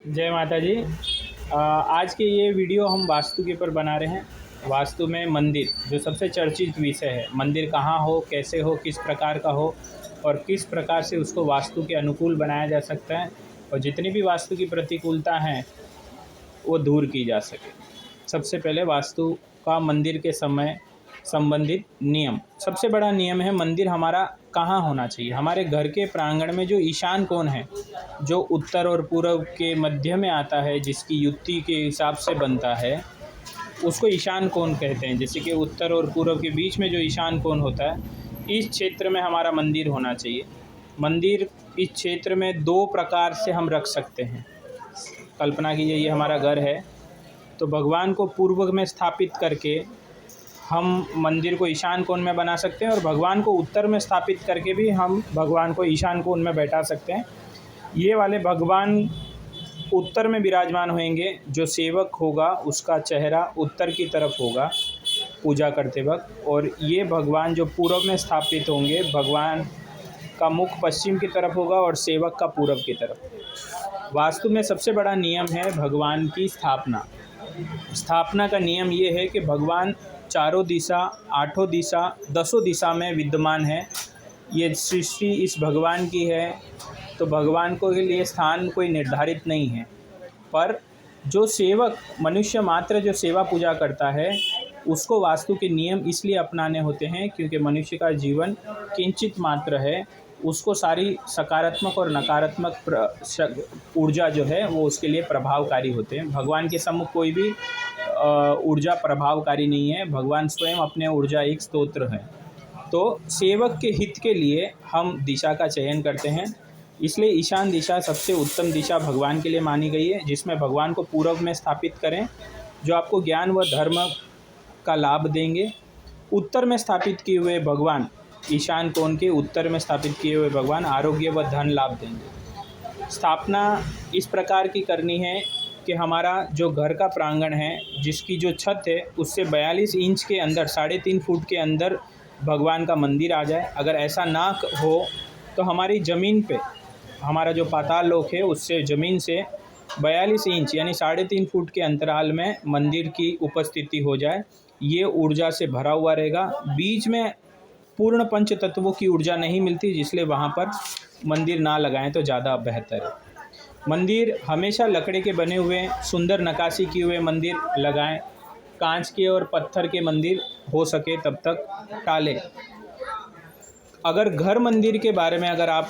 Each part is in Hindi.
जय माता जी। आज के ये वीडियो हम वास्तु के ऊपर बना रहे हैं। वास्तु में मंदिर जो सबसे चर्चित विषय है, मंदिर कहाँ हो, कैसे हो, किस प्रकार का हो और किस प्रकार से उसको वास्तु के अनुकूल बनाया जा सकता है और जितनी भी वास्तु की प्रतिकूलता हैं वो दूर की जा सके। सबसे पहले वास्तु का मंदिर के समय संबंधित नियम। सबसे बड़ा नियम है मंदिर हमारा कहाँ होना चाहिए। हमारे घर के प्रांगण में जो ईशान कोण है, जो उत्तर और पूर्व के मध्य में आता है, जिसकी युक्ति के हिसाब से बनता है, उसको ईशान कोण कहते हैं। जैसे कि उत्तर और पूर्व के बीच में जो ईशान कोण होता है, इस क्षेत्र में हमारा मंदिर होना चाहिए। मंदिर इस क्षेत्र में दो प्रकार से हम रख सकते हैं। कल्पना कीजिए ये हमारा घर है, तो भगवान को पूर्व में स्थापित करके हम मंदिर को ईशान कोण में बना सकते हैं और भगवान को उत्तर में स्थापित करके भी हम भगवान को ईशान कोण में बैठा सकते हैं। ये वाले भगवान उत्तर में विराजमान होंगे। जो सेवक होगा उसका चेहरा उत्तर की तरफ होगा पूजा करते वक्त, और ये भगवान जो पूर्व में स्थापित होंगे, भगवान का मुख पश्चिम की तरफ होगा और सेवक का पूर्व की तरफ। वास्तु में सबसे बड़ा नियम है भगवान की स्थापना। स्थापना का नियम ये है कि भगवान चारों दिशा, आठों दिशा, दसों दिशा में विद्यमान है। ये सृष्टि इस भगवान की है, तो भगवान को के लिए स्थान कोई निर्धारित नहीं है। पर जो सेवक मनुष्य मात्र जो सेवा पूजा करता है, उसको वास्तु के नियम इसलिए अपनाने होते हैं क्योंकि मनुष्य का जीवन किंचित मात्र है। उसको सारी सकारात्मक और नकारात्मक ऊर्जा जो है वो उसके लिए प्रभावकारी होते हैं। भगवान के सम्मुख कोई भी ऊर्जा प्रभावकारी नहीं है। भगवान स्वयं अपने ऊर्जा एक स्तोत्र है। तो सेवक के हित के लिए हम दिशा का चयन करते हैं। इसलिए ईशान दिशा सबसे उत्तम दिशा भगवान के लिए मानी गई है, जिसमें भगवान को पूर्व में स्थापित करें, जो आपको ज्ञान व धर्म का लाभ देंगे। उत्तर में स्थापित किए हुए भगवान, ईशान कोण के उत्तर में स्थापित किए हुए भगवान आरोग्य व धन लाभ देंगे। स्थापना इस प्रकार की करनी है कि हमारा जो घर का प्रांगण है, जिसकी जो छत है, उससे 42 इंच के अंदर, 3.5 फुट के अंदर भगवान का मंदिर आ जाए। अगर ऐसा ना हो तो हमारी ज़मीन पे, हमारा जो पाताल लोक है, उससे ज़मीन से 42 इंच यानी 3.5 फुट के अंतराल में मंदिर की उपस्थिति हो जाए। ये ऊर्जा से भरा हुआ रहेगा। बीच में पूर्ण पंच तत्वों की ऊर्जा नहीं मिलती, जिसलिए वहाँ पर मंदिर ना लगाएं तो ज़्यादा बेहतर है। मंदिर हमेशा लकड़ी के बने हुए, सुंदर नक्काशी किए हुए मंदिर लगाएं। कांच के और पत्थर के मंदिर हो सके तब तक टालें। अगर घर मंदिर के बारे में अगर आप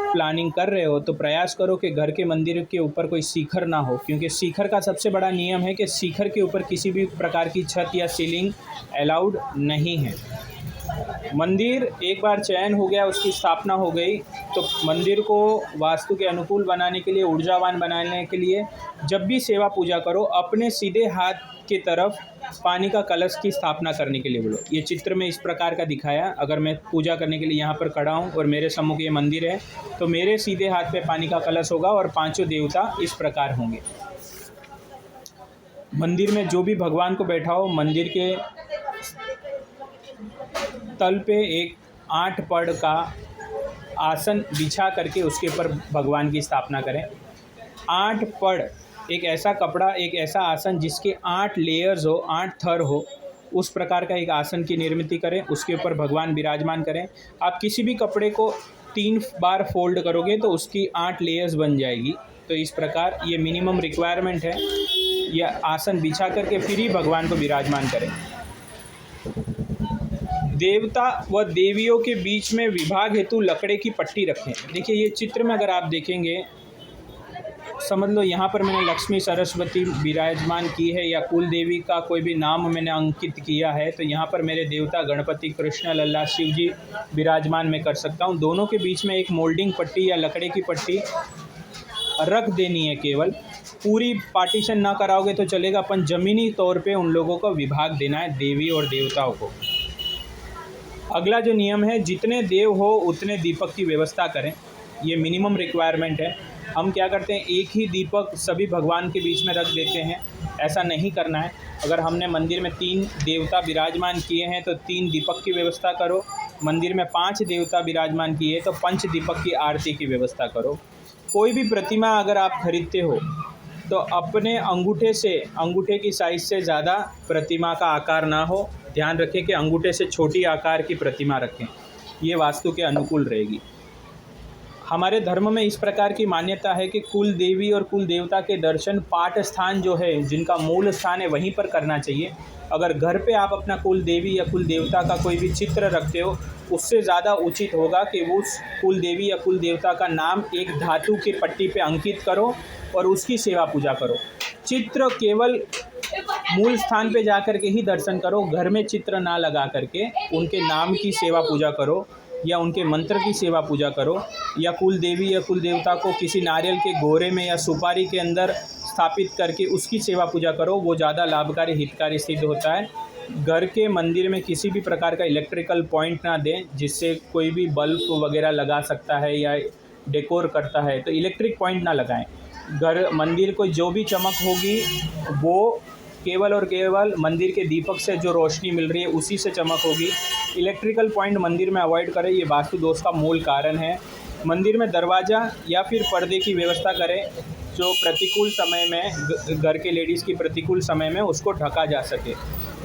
प्लानिंग कर रहे हो तो प्रयास करो कि घर के मंदिर के ऊपर कोई शिखर ना हो, क्योंकि शिखर का सबसे बड़ा नियम है कि शिखर के ऊपर किसी भी प्रकार की छत या सीलिंग अलाउड नहीं है। मंदिर एक बार चयन हो गया, उसकी स्थापना हो गई, तो मंदिर को वास्तु के अनुकूल बनाने के लिए, ऊर्जावान बनाने के लिए, जब भी सेवा पूजा करो, अपने सीधे हाथ की तरफ पानी का कलश की स्थापना करने के लिए बोलो। ये चित्र में इस प्रकार का दिखाया। अगर मैं पूजा करने के लिए यहाँ पर खड़ा हूँ और मेरे सम्मुख ये मंदिर है, तो मेरे सीधे हाथ पे पानी का कलश होगा और पांचों देवता इस प्रकार होंगे। मंदिर में जो भी भगवान को बैठा हो, मंदिर के तल पे एक 8 पड़ का आसन बिछा करके उसके ऊपर भगवान की स्थापना करें। 8 पड़, एक ऐसा कपड़ा, एक ऐसा आसन जिसके 8 लेयर्स हो, 8 थर हो, उस प्रकार का एक आसन की निर्मित करें। उसके ऊपर भगवान विराजमान करें। आप किसी भी कपड़े को 3 बार फोल्ड करोगे तो उसकी 8 लेयर्स बन जाएगी। तो इस प्रकार ये मिनिमम रिक्वायरमेंट है। यह आसन बिछा करके फिर ही भगवान को विराजमान करें। देवता व देवियों के बीच में विभाग हेतु लकड़े की पट्टी रखें। देखिए ये चित्र में अगर आप देखेंगे, समझ लो यहाँ पर मैंने लक्ष्मी सरस्वती विराजमान की है या कुल देवी का कोई भी नाम मैंने अंकित किया है, तो यहाँ पर मेरे देवता गणपति, कृष्ण, लल्ला, शिव जी विराजमान मैं कर सकता हूँ। दोनों के बीच में एक मोल्डिंग पट्टी या लकड़े की पट्टी रख देनी है। केवल पूरी पार्टीशन ना कराओगे तो चलेगा, अपन ज़मीनी तौर पे उन लोगों को विभाग देना है, देवी और देवताओं को। अगला जो नियम है, जितने देव हो उतने दीपक की व्यवस्था करें। ये मिनिमम रिक्वायरमेंट है। हम क्या करते हैं, एक ही दीपक सभी भगवान के बीच में रख देते हैं। ऐसा नहीं करना है। अगर हमने मंदिर में 3 देवता विराजमान किए हैं तो 3 दीपक की व्यवस्था करो। मंदिर में 5 देवता विराजमान किए तो 5 दीपक की आरती की व्यवस्था करो। कोई भी प्रतिमा अगर आप खरीदते हो तो अपने अंगूठे की साइज़ से ज़्यादा प्रतिमा का आकार ना हो। ध्यान रखें कि अंगूठे से छोटी आकार की प्रतिमा रखें, ये वास्तु के अनुकूल रहेगी। हमारे धर्म में इस प्रकार की मान्यता है कि कुल देवी और कुल देवता के दर्शन पाठ स्थान जो है, जिनका मूल स्थान है, वहीं पर करना चाहिए। अगर घर पे आप अपना कुल देवी या कुल देवता का कोई भी चित्र रखते हो, उससे ज़्यादा उचित होगा कि उस कुल देवी या कुल देवता का नाम एक धातु की पट्टी पे अंकित करो और उसकी सेवा पूजा करो। चित्र केवल मूल स्थान पे जा कर के ही दर्शन करो, घर में चित्र ना लगा करके उनके नाम की सेवा पूजा करो या उनके मंत्र की सेवा पूजा करो, या कुल देवी या कुल देवता को किसी नारियल के गोरे में या सुपारी के अंदर स्थापित करके उसकी सेवा पूजा करो। वो ज़्यादा लाभकारी हितकारी सिद्ध होता है। घर के मंदिर में किसी भी प्रकार का इलेक्ट्रिकल पॉइंट ना दें जिससे कोई भी बल्ब वगैरह लगा सकता है या डेकोर करता है, तो इलेक्ट्रिक पॉइंट ना लगाएं। घर मंदिर को जो भी चमक होगी वो केवल और केवल मंदिर के दीपक से जो रोशनी मिल रही है उसी से चमक होगी। इलेक्ट्रिकल पॉइंट मंदिर में अवॉइड करें, ये वास्तु दोष का मूल कारण है। मंदिर में दरवाज़ा या फिर पर्दे की व्यवस्था करें जो प्रतिकूल समय में, घर के लेडीज़ की प्रतिकूल समय में उसको ढका जा सके।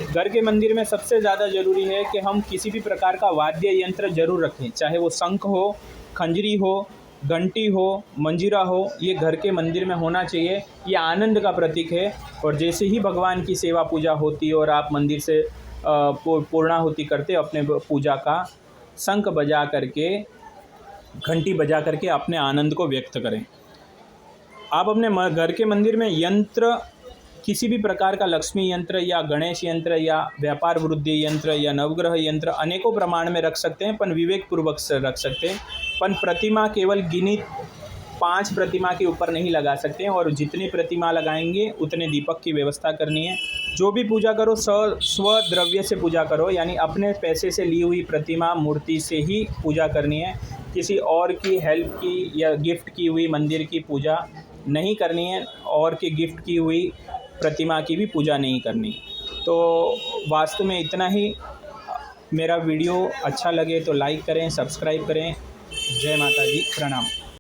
घर के मंदिर में सबसे ज़्यादा ज़रूरी है कि हम किसी भी प्रकार का वाद्य यंत्र ज़रूर रखें, चाहे वो शंख हो, खंजरी हो, घंटी हो, मंजीरा हो, ये घर के मंदिर में होना चाहिए। ये आनंद का प्रतीक है। और जैसे ही भगवान की सेवा पूजा होती और आप मंदिर से पूर्णाहुति करते, अपने पूजा का शंख बजा करके, घंटी बजा करके अपने आनंद को व्यक्त करें। आप अपने घर के मंदिर में यंत्र, किसी भी प्रकार का लक्ष्मी यंत्र या गणेश यंत्र या व्यापार वृद्धि यंत्र या नवग्रह यंत्र अनेकों प्रमाण में रख सकते हैं, पर विवेकपूर्वक से रख सकते हैं। पर प्रतिमा केवल गिनी 5 प्रतिमा के ऊपर नहीं लगा सकते हैं, और जितनी प्रतिमा लगाएंगे उतने दीपक की व्यवस्था करनी है। जो भी पूजा करो स्वद्रव्य से पूजा करो, यानी अपने पैसे से ली हुई प्रतिमा मूर्ति से ही पूजा करनी है। किसी और की हेल्प की या गिफ्ट की हुई मंदिर की पूजा नहीं करनी है, और की गिफ्ट की हुई प्रतिमा की भी पूजा नहीं करनी। तो वास्तु में इतना ही। मेरा वीडियो अच्छा लगे तो लाइक करें, सब्सक्राइब करें। जय माता दी, प्रणाम।